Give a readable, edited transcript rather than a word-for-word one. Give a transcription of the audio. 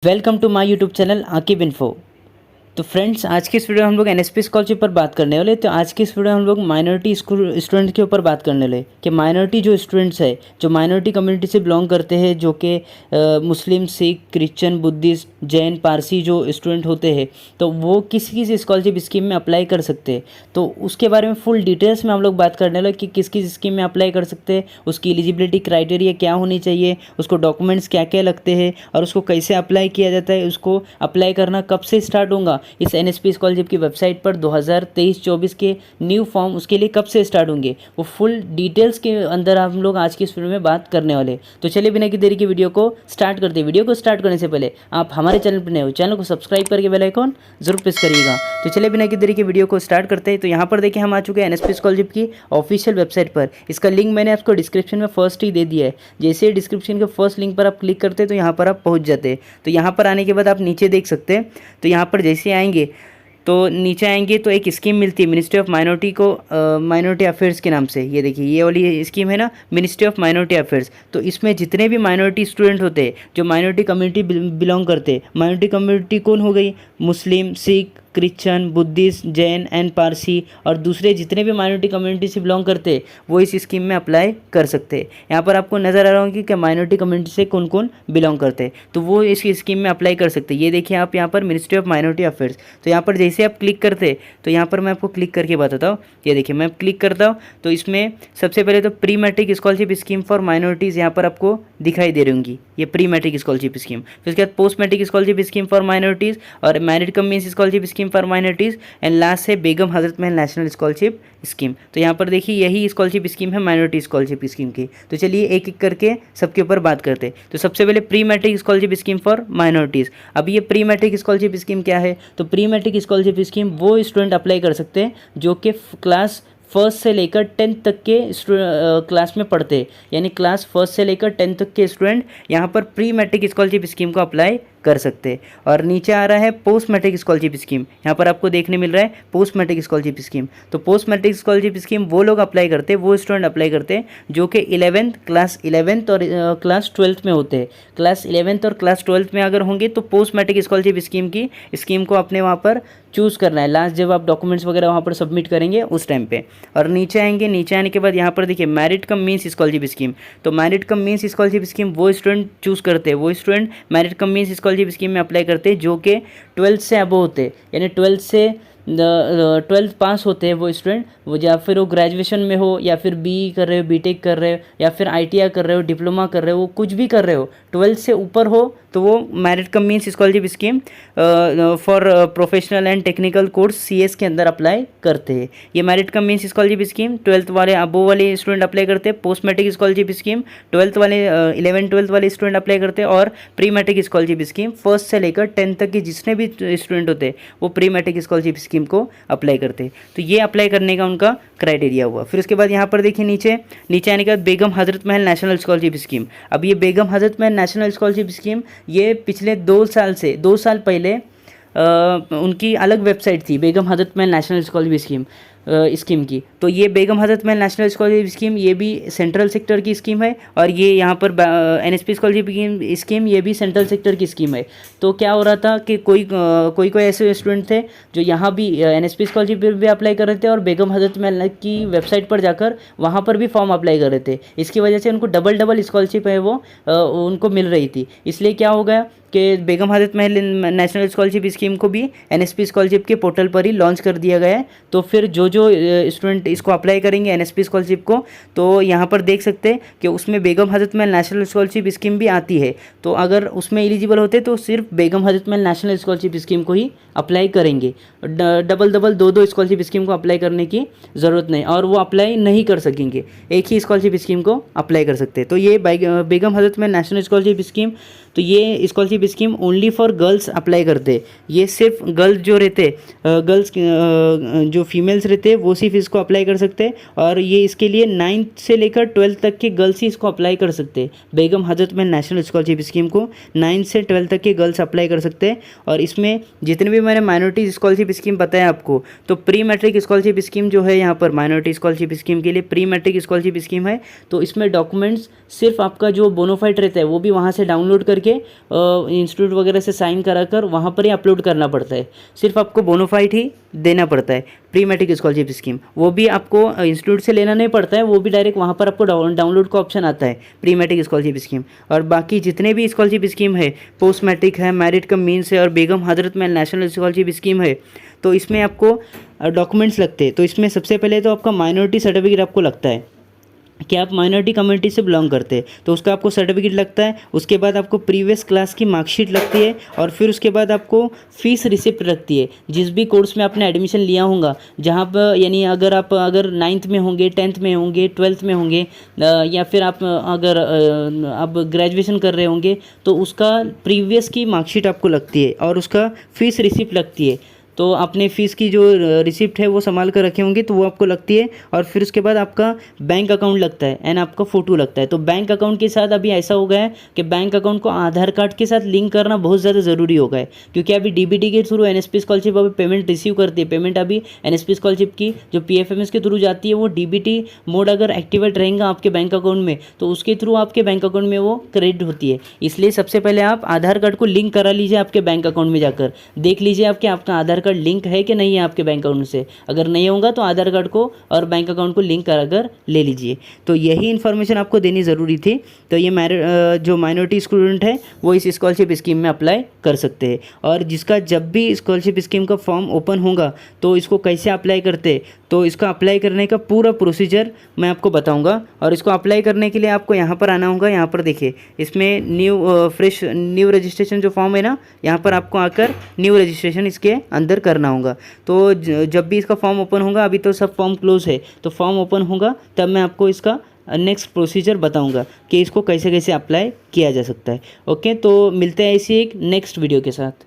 Welcome to my YouTube channel Aqib info. तो friends, आज की इस वीडियो में हम लोग एनएसपी स्कॉलरशिप पर बात करने वाले। तो आज की इस वीडियो में हम लोग माइनॉरिटी स्टूडेंट के ऊपर बात करने वाले कि माइनॉरिटी जो स्टूडेंट्स है, जो माइनॉरिटी कम्युनिटी से बिलोंग करते हैं, जो कि मुस्लिम, सिख, क्रिश्चियन, बुद्धिस्ट, जैन, पारसी जो स्टूडेंट होते हैं, तो वो किस किस स्कॉलरशिप स्कीम में अप्लाई कर सकते हैं। तो उसके बारे में फुल डिटेल्स में हम लोग बात करने वाले कि किस किस स्कीम में अप्लाई कर सकते हैं, उसकी एलिजिबिलिटी क्राइटेरिया क्या होनी चाहिए, उसको डॉक्यूमेंट्स क्या क्या लगते हैं और उसको कैसे अप्लाई किया जाता है, उसको अप्लाई करना कब से स्टार्ट होगा। इस एनएसपी स्कॉलरशिप की वेबसाइट पर 2023-24 के न्यू फॉर्म उसके लिए कब से स्टार्ट होंगे, वो फुल डिटेल्स के अंदर हम लोग आज की इस वीडियो में बात करने वाले। तो चलिए बिना की देरी की वीडियो को स्टार्ट करते हैं। वीडियो को स्टार्ट करने से पहले आप हमारे चैनल पर नए हो, चैनल को सब्सक्राइब करके बेल आइकॉन जरूर प्रेस करिएगा। तो चलिए बिना की देरी की वीडियो को स्टार्ट करते हैं। तो यहाँ पर देखिए हम आ चुके हैं एनएसपी स्कॉलरशिप की ऑफिशियल वेबसाइट पर। इसका लिंक मैंने आपको डिस्क्रिप्शन में फर्स्ट ही दे दिया है। जैसे ही डिस्क्रिप्शन के फर्स्ट लिंक पर आप क्लिक करते हैं तो यहाँ पर आप पहुँच जाते हैं। तो यहाँ पर आने के बाद आप नीचे देख सकते हैं। तो यहाँ पर जैसे आएंगे तो नीचे आएंगे तो एक स्कीम मिलती है मिनिस्ट्री ऑफ माइनॉरिटी को, माइनॉरिटी अफेयर्स के नाम से। ये देखिए ये वाली स्कीम है ना, मिनिस्ट्री ऑफ माइनॉरिटी अफेयर्स। तो इसमें जितने भी माइनॉरिटी स्टूडेंट होते हैं जो माइनॉरिटी कम्युनिटी बिलोंग करते हैं, माइनॉरिटी कम्युनिटी कौन हो गई, Muslim, Sikh, Christian, Buddhist, Jain and Parsi और दूसरे जितने भी माइनॉरिटी कम्युनिटी से बिलोंग करते हैं वो इस स्कीम में अप्लाई कर सकते हैं। यहाँ पर आपको नज़र आ रहा होगा कि माइनॉरिटी कम्युनिटी से कौन कौन बिलोंग करते हैं, तो वो इस स्कीम में अप्लाई कर सकते हैं। ये देखिए आप यहाँ पर मिनिस्ट्री ऑफ माइनॉरिटी अफेयर्स। तो यहाँ पर जैसे आप क्लिक करते तो यहाँ पर मैं आपको क्लिक करके बताता हूँ। ये देखिए मैं क्लिक करता हूँ तो इसमें सबसे पहले तो pre matric scholarship scheme for minorities यहाँ पर आपको दिखाई दे रही होंगी, ये प्री मैट्रिक स्कॉलरशिप स्कीम। फिर उसके बाद post matric scholarship scheme for minorities और merit cum means scholarship scheme for minorities and last है Begum Hazrat Mahal national scholarship scheme. तो यहाँ पर देखिए यही स्कॉलरशिप स्कीम है माइनॉरिटी स्कॉलरशिप स्कीम की। तो चलिए एक एक करके सबके ऊपर बात करते हैं। तो सबसे पहले pre matric scholarship scheme for minorities. अब ये प्री मैट्रिक स्कॉलरशिप स्कीम क्या है, तो प्री मैट्रिक स्कॉलरशिप स्कीम वो स्टूडेंट अप्लाई कर सकते हैं जो कि क्लास फर्स्ट से लेकर 10th तक के क्लास में पढ़ते हैं, यानी क्लास फर्स्ट से लेकर 10th तक के स्टूडेंट यहाँ पर प्री मैट्रिक स्कॉलरशिप स्कीम को अप्लाई कर सकते हैं। और नीचे आ रहा है पोस्ट मैट्रिक स्कॉलरशिप स्कीम। यहाँ पर आपको देखने मिल रहा है पोस्ट मैट्रिक स्कॉलरशिप स्कीम। तो पोस्ट मैट्रिक स्कॉलरशिप स्कीम वो लोग अप्लाई करते हैं, वो स्टूडेंट अप्लाई करते हैं जो कि क्लास 11th और क्लास 12th में होते हैं। क्लास 11th और क्लास 12th में अगर होंगे तो पोस्ट मैट्रिक स्कॉलरशिप स्कीम को अपने वहाँ पर चूज़ करना है लास्ट, जब आप डॉक्यूमेंट्स वगैरह वहाँ पर सबमिट करेंगे उस टाइम पे। और नीचे आएंगे, नीचे आने के बाद यहाँ पर देखिए मैरिट कम मीन्स स्कॉलरशिप स्कीम। तो मैरिट कम मीन्स स्कॉलरशिप स्कीम वो स्टूडेंट चूज़ करते हैं, वो स्टूडेंट मैरिट कम मीन्स स्कॉलरशिप स्कीम में अप्लाई करते हैं जो कि 12th से अबव होते हैं, यानी 12th से 12th पास होते हैं वो स्टूडेंट, वो या फिर वो ग्रेजुएशन में हो या फिर BE कर रहे हो, BTech कर रहे हो या फिर ITI कर रहे हो, डिप्लोमा कर रहे हो, वो कुछ भी कर रहे हो, 12th से ऊपर हो तो वो merit come means scholarship scheme for professional and technical course CS के अंदर अप्लाई करते हैं। ये मैरिट कम मीन्स स्कॉलरशिप स्कीम 12th वाले अबव वाले स्टूडेंट अप्लाई करते हैं। Post matric scholarship scheme 12th वाले 11-12th वाले स्टूडेंट अप्लाई करते हैं। और pre matric scholarship scheme first से लेकर 10th तक के जितने भी स्टूडेंट होते हैं वो प्री मैट्रिक स्कॉलरशिप स्कीम को अप्लाई करते हैं। तो ये अप्लाई करने का उनका क्राइटेरिया हुआ। फिर उसके बाद यहाँ पर देखिए नीचे आने के बाद Begum Hazrat Mahal national scholarship scheme. अब ये Begum Hazrat Mahal national scholarship scheme ये पिछले 2 साल पहले उनकी अलग वेबसाइट थी Begum Hazrat Mahal national scholarship scheme की। तो ये Begum Hazrat Mahal national scholarship scheme ये भी सेंट्रल सेक्टर की स्कीम है और ये यहाँ पर NSP स्कॉलरशिप स्कीम ये भी सेंट्रल सेक्टर की स्कीम है। तो क्या हो रहा था कि कोई ऐसे स्टूडेंट थे जो यहाँ भी NSP स्कॉलरशिप भी अप्लाई कर रहे थे और बेगम हजरत महल की वेबसाइट पर जाकर वहाँ पर भी फॉर्म अप्लाई कर रहे थे। इसकी वजह से उनको डबल स्कॉलरशिप है वो उनको मिल रही थी। इसलिए क्या हो गया कि Begum Hazrat Mahal national scholarship scheme को भी NSP स्कॉलरशिप के पोर्टल पर ही लॉन्च कर दिया गया है। तो फिर जो स्टूडेंट इसको अप्लाई करेंगे NSP स्कॉलरशिप को, तो यहाँ पर देख सकते हैं कि उसमें Begum Hazrat Mahal national scholarship scheme भी आती है। तो अगर उसमें एलिजिबल होते तो सिर्फ Begum Hazrat Mahal national scholarship scheme को ही अप्लाई करेंगे, डबल दो स्कॉलरशिप स्कीम को अप्लाई करने की ज़रूरत नहीं, और वो अप्लाई नहीं कर सकेंगे, एक ही स्कॉलरशिप स्कीम को अप्लाई कर सकते हैं। तो ये Begum Hazrat Mahal national scholarship scheme, तो ये scholarship scheme only for girls apply करते हैं। ये सिर्फ गर्ल्स जो रहते गर्ल्स जो फीमेल्स रहते हैं वो सिर्फ इसको अप्लाई कर सकते हैं। और ये इसके लिए 9th से लेकर 12th तक के गर्ल्स ही इसको अप्लाई कर सकते हैं। Begum Hazrat Mahal national scholarship scheme को 9th से 12th तक के गर्ल्स अप्लाई कर सकते हैं। और इसमें जितने भी मैंने माइनॉरिटी स्कॉलरशिप स्कीम बताया आपको, तो प्री मैट्रिक स्कॉलरशिप स्कीम जो है यहाँ पर माइनॉरिटी स्कॉलरशिप स्कीम के लिए प्री मैट्रिक स्कॉलरशिप स्कीम है। तो इसमें डॉक्यूमेंट्स सिर्फ आपका जो बोनोफाइड रहता है वो भी वहाँ से डाउनलोड करके के इंस्टीट्यूट वगैरह से साइन करा कर वहाँ पर ही अपलोड करना पड़ता है। सिर्फ आपको बोनोफाइड ही देना पड़ता है। प्री मैट्रिक स्कॉलरशिप स्कीम वो भी आपको इंस्टीट्यूट से लेना नहीं पड़ता है, वो भी डायरेक्ट वहाँ पर आपको डाउनलोड का ऑप्शन आता है, प्री मैट्रिक स्कॉलरशिप स्कीम। और बाकी जितने भी स्कॉलरशिप स्कीम है, पोस्ट मैट्रिक है, मेरिट कम मीन्स है और Begum Hazrat Mahal national scholarship scheme है, तो इसमें आपको डॉक्यूमेंट्स लगते हैं। तो इसमें सबसे पहले तो आपका माइनॉरिटी सर्टिफिकेट आपको लगता है कि आप माइनॉरिटी कम्युनिटी से बिलोंग करते हैं, तो उसका आपको सर्टिफिकेट लगता है। उसके बाद आपको प्रीवियस क्लास की मार्कशीट लगती है और फिर उसके बाद आपको फ़ीस रिसिप्ट लगती है। जिस भी कोर्स में आपने एडमिशन लिया होगा, जहाँ पर यानी अगर 9th में होंगे, 10th में होंगे, 12th में होंगे, या फिर आप अगर आप ग्रेजुएशन कर रहे होंगे, तो उसका प्रीवियस की मार्कशीट आपको लगती है और उसका फ़ीस रिसिप्ट लगती है। तो आपने फ़ीस की जो रिसिप्ट है वो संभाल कर रखे होंगे, तो वो आपको लगती है। और फिर उसके बाद आपका बैंक अकाउंट लगता है एंड आपका फ़ोटो लगता है। तो बैंक अकाउंट के साथ अभी ऐसा हो गया है कि बैंक अकाउंट को आधार कार्ड के साथ लिंक करना बहुत ज़्यादा ज़रूरी हो गया है, क्योंकि अभी डीबीटी के थ्रू एनएसपी स्कॉलरशिप अभी पेमेंट रिसीव करती है। पेमेंट अभी एनएसपी स्कॉलरशिप की जो पीएफएमएस के थ्रू जाती है, वो डीबीटी मोड अगर एक्टिवेट रहेगा आपके बैंक अकाउंट में, तो उसके थ्रू आपके बैंक अकाउंट में वो क्रेडिट होती है। इसलिए सबसे पहले आप आधार कार्ड को लिंक करा लीजिए आपके बैंक अकाउंट में जाकर। देख लीजिए आपका आधार कार्ड लिंक है कि नहीं है आपके बैंक अकाउंट से। अगर नहीं होगा तो आधार कार्ड को और बैंक अकाउंट को लिंक कराकर ले लीजिए। तो यही इन्फॉर्मेशन आपको देनी ज़रूरी थी। तो ये जो माइनॉरिटी स्टूडेंट है वो इस स्कॉलरशिप स्कीम में अप्लाई कर सकते हैं। और जिसका जब भी स्कॉलरशिप स्कीम का फॉर्म ओपन होगा तो इसको कैसे अप्लाई करते, तो इसका अप्लाई करने का पूरा प्रोसीजर मैं आपको बताऊंगा। और इसको अप्लाई करने के लिए आपको यहाँ पर आना होगा। यहाँ पर देखिए, इसमें न्यू रजिस्ट्रेशन जो फॉर्म है ना, यहाँ पर आपको आकर न्यू रजिस्ट्रेशन इसके अंदर करना होगा। तो जब भी इसका फॉर्म ओपन होगा, अभी तो सब फॉर्म क्लोज है, तो फॉर्म ओपन होगा तब मैं आपको इसका नेक्स्ट प्रोसीजर बताऊंगा कि इसको कैसे कैसे अप्लाई किया जा सकता है। ओके, तो मिलते हैं इसी एक नेक्स्ट वीडियो के साथ।